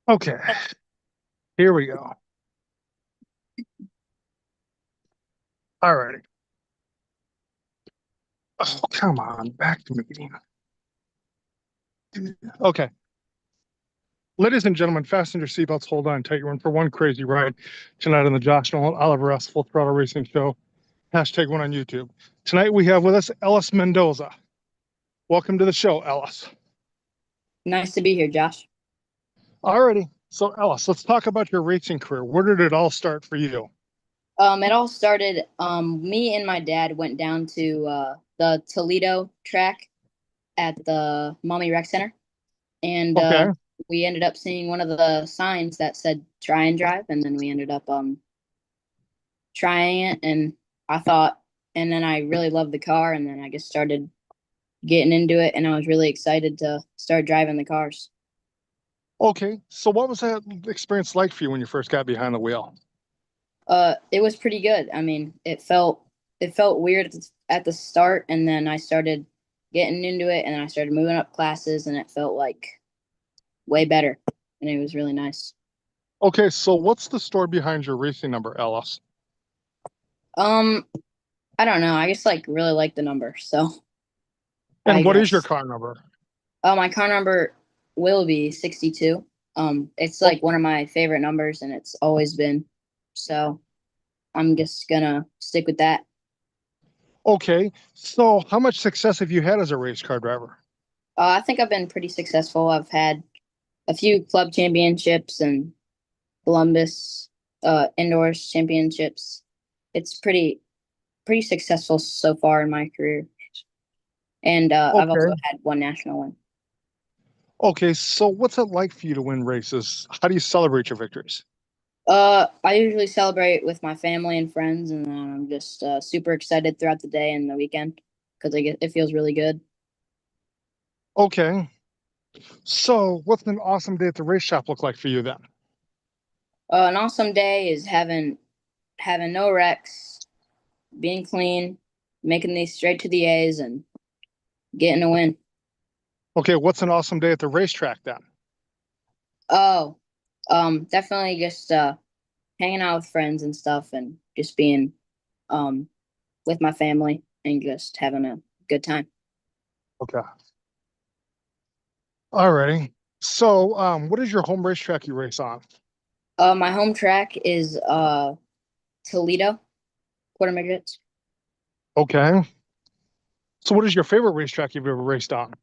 Okay, here we go. Alrighty. Oh, come on, back to meeting. Okay. Ladies and gentlemen, fasten your seatbelts, hold on tight. You're in for one crazy ride tonight on the Josh Nolan Oliver S. Full Throttle Racing Show. Hashtag one on YouTube. Tonight we have with us Ellis Mendoza. Welcome to the show, Ellis. Nice to be here, Josh. Alrighty. So, Ellis, let's talk about your racing career. Where did it all start for you? It all started, me and my dad went down to the Toledo track at the Mommy Rec Center, and Okay. we ended up seeing one of the signs that said "Try and Drive," and then we ended up trying it, and I thought, and then I really loved the car, and then I just started getting into it, and I was really excited to start driving the cars. Okay. So, what was that experience like for you when you first got behind the wheel? It was pretty good. I mean, it felt weird at the start, and then I started getting into it, and I started moving up classes, and it felt like way better, and it was really nice. Okay. So, what's the story behind your racing number, Ellis? Um, I don't know. I just really like the number, so I And what is your guess. car number? My car number will be 62. It's Oh, like one of my favorite numbers, and it's always been. So I'm just gonna stick with that. okay. So, how much success have you had as a race car driver? I think I've been pretty successful. I've had a few club championships and Columbus indoors championships. It's pretty successful so far in my career, and I've also Okay. had one national win. Okay. So, what's it like for you to win races? How do you celebrate your victories? I usually celebrate with my family and friends, and then I'm just super excited throughout the day and the weekend because it feels really good. Okay. So, what's an awesome day at the race shop look like for you then? An awesome day is having no wrecks, being clean, making these straight to the A's, and getting a win. Okay. What's an awesome day at the racetrack then? Oh, definitely just hanging out with friends and stuff, and just being um with my family and just having a good time. Okay. Alrighty. So, what is your home racetrack you race on? My home track is Toledo quarter midgets. Okay. So, what is your favorite racetrack you've ever raced on?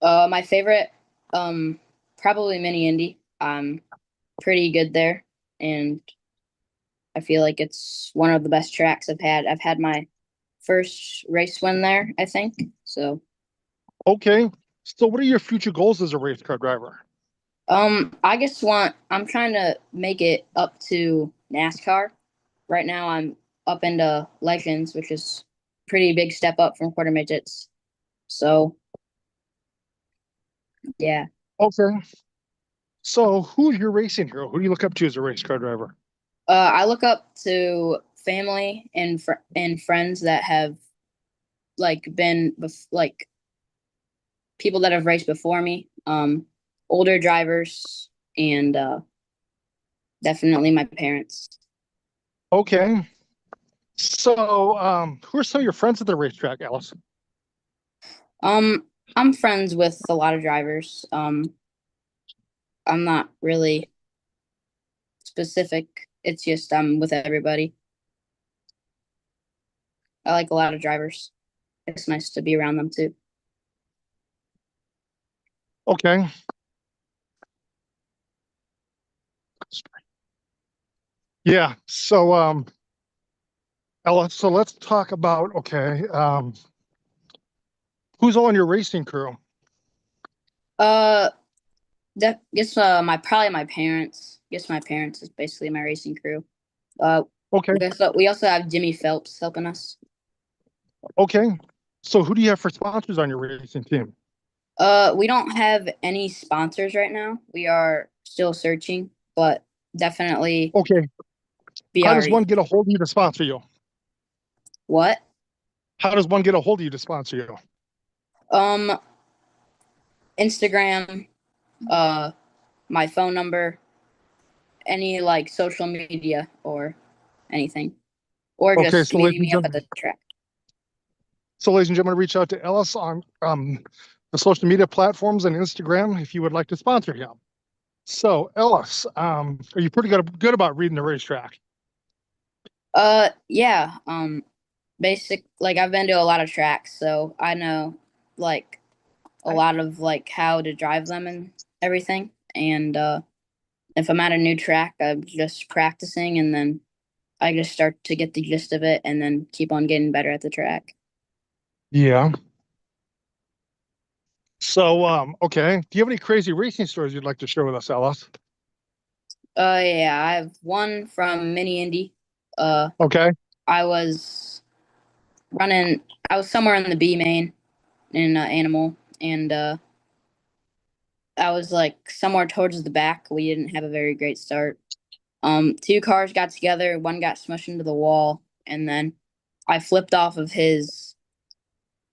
My favorite, um, probably Mini Indy. I'm pretty good there, and I feel like it's one of the best tracks I've had. I've had my first race win there, I think. So, Okay. So, what are your future goals as a race car driver? I'm trying to make it up to NASCAR. Right now, I'm up into Legends, which is pretty big step up from quarter midgets. So, yeah. Okay. So, who's your racing hero? Who do you look up to as a race car driver? I look up to family and friends that have like people that have raced before me, older drivers, and definitely my parents. Okay. So, who are some of your friends at the racetrack, Alice? Um, I'm friends with a lot of drivers. I'm not really specific. It's just I'm with everybody. I like a lot of drivers. It's nice to be around them too. Okay. Yeah. So, Ella, so let's talk about, okay, who's all in your racing crew? Uh, that guess my probably my parents. Guess my parents is basically my racing crew. Uh, Okay. we also have Jimmy Phelps helping us. Okay. So who do you have for sponsors on your racing team? We don't have any sponsors right now. We are still searching, but definitely Okay. be How does one already. get a hold of you to sponsor you? What? How does one get a hold of you to sponsor you? Um, Instagram, uh, my phone number, any like social media or anything, or Okay, just meeting me up at the track. so ladies and gentlemen, reach out to Ellis on the social media platforms and Instagram if you would like to sponsor him. So Ellis, are you pretty good about reading the racetrack? Yeah. Basic like I've been to a lot of tracks, so I know like a lot of like how to drive them and everything. And if I'm at a new track, I'm just practicing, and then I just start to get the gist of it, and then keep on getting better at the track. Yeah. So, okay. Do you have any crazy racing stories you'd like to share with us, Ellis? Yeah, I have one from Mini Indy. Uh, Okay. I was running. I was somewhere in the B main in Animal, and I was like somewhere towards the back. We didn't have a very great start. Two cars got together. One got smushed into the wall, and then I flipped off of his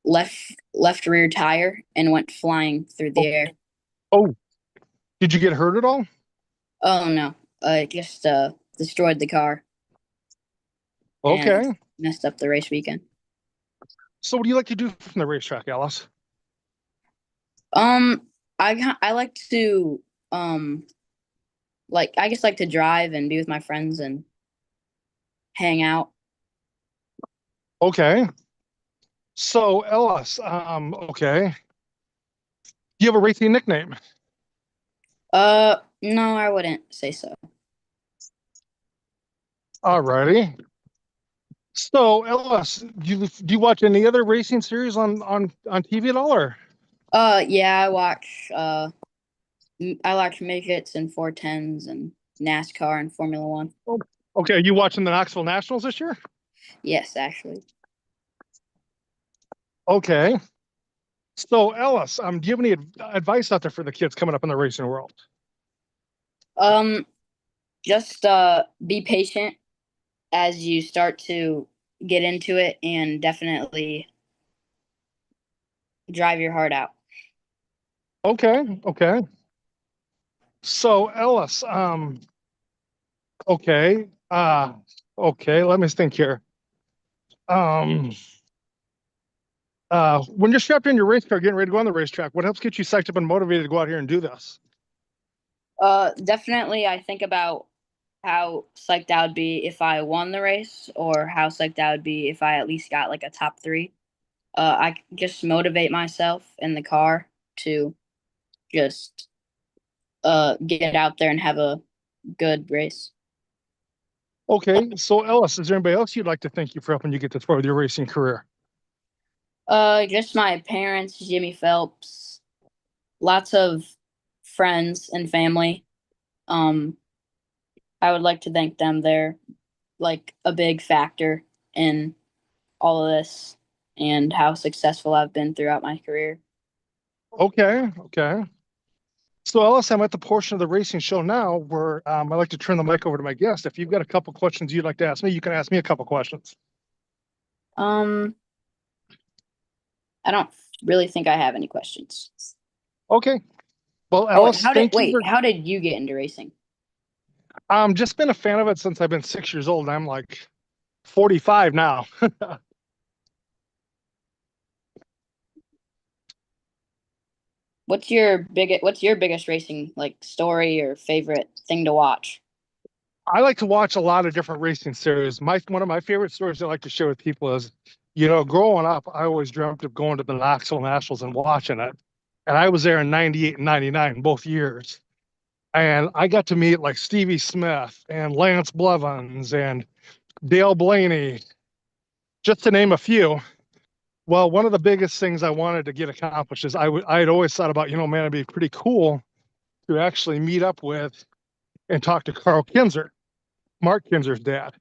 left rear tire and went flying through the Oh, air. oh, did you get hurt at all? Oh no! It just destroyed the car and Okay. messed up the race weekend. So, what do you like to do from the racetrack, Ellis? Um, I like to like I just like to drive and be with my friends and hang out. Okay. So, Ellis, okay. Do you have a racing nickname? No, I wouldn't say so. Alrighty. So, Ellis, do you watch any other racing series on TV at all, or? Yeah, I watch midgets and 410s and NASCAR and Formula One. Oh, okay, are you watching the Knoxville Nationals this year? Yes, actually. Okay. So, Ellis, do you have any advice out there for the kids coming up in the racing world? Um, just be patient as you start to get into it, and definitely drive your heart out. Okay, okay. So, Ellis, okay, okay. Let me think here. Um, when you're strapped in your race car, getting ready to go on the racetrack, what helps get you psyched up and motivated to go out here and do this? Definitely I think about how psyched I would be if I won the race, or how psyched I would be if I at least got like a top three. I just motivate myself in the car to just get out there and have a good race. Okay, so Ellis, is there anybody else you'd like to thank you for helping you get this far with your racing career? Just my parents, Jimmy Phelps, lots of friends and family. Um, I would like to thank them. They're like a big factor in all of this and how successful I've been throughout my career. Okay, okay. So Ellis, I'm at the portion of the racing show now where I like to turn the mic over to my guest. If you've got a couple questions you'd like to ask me, you can ask me a couple questions. Um, I don't really think I have any questions. Okay. Well, Oh, wait, Ellis, thank you for. how did you get into racing? Just been a fan of it since I've been 6 years old. I'm like 45 now. What's your biggest racing like story or favorite thing to watch? I like to watch a lot of different racing series. One of my favorite stories I like to share with people is, growing up, I always dreamt of going to the Knoxville Nationals and watching it. And I was there in 98 and 99, both years. And I got to meet like Stevie Smith and Lance Blevins and Dale Blaney, just to name a few. Well, one of the biggest things I wanted to get accomplished is I had always thought about, man, it'd be pretty cool to actually meet up with and talk to Carl Kinzer, Mark Kinzer's dad.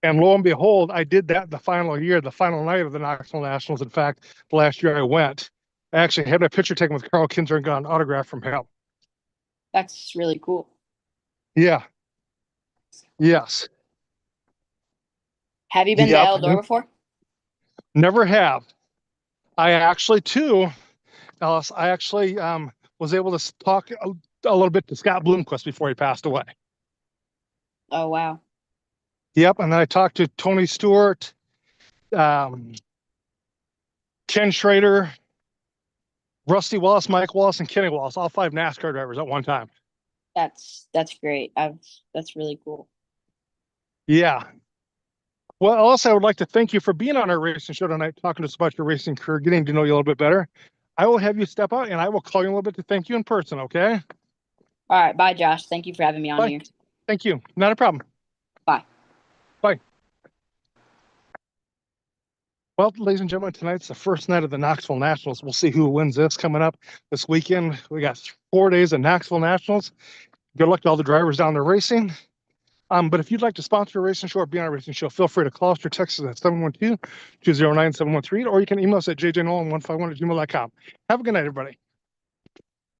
And lo and behold, I did that the final year, the final night of the Knoxville Nationals. In fact, the last year I went, I actually had my picture taken with Carl Kinzer and got an autograph from him. That's really cool. Yeah. Yes. Have you been to Yep. Eldora before? Never have. I actually, too, Ellis, I actually was able to talk a little bit to Scott Bloomquist before he passed away. Oh, wow. Yep. And then I talked to Tony Stewart, Ken Schrader, Rusty Wallace, Mike Wallace, and Kenny Wallace, all 5 NASCAR drivers at one time. That's great. That's really cool. Yeah. Well, also, I would like to thank you for being on our racing show tonight, talking to us about your racing career, getting to know you a little bit better. I will have you step out and I will call you in a little bit to thank you in person, okay? All right. Bye, Josh. Thank you for having me on Bye. here. Thank you. Not a problem. Bye. Bye. Well, ladies and gentlemen, tonight's the first night of the Knoxville Nationals. We'll see who wins this coming up this weekend. We got 4 days of Knoxville Nationals. Good luck to all the drivers down there racing. But if you'd like to sponsor a racing show or be on a racing show, feel free to call us or text us at 712-209-7138, or you can email us at jjnolan151@gmail.com. Have a good night, everybody.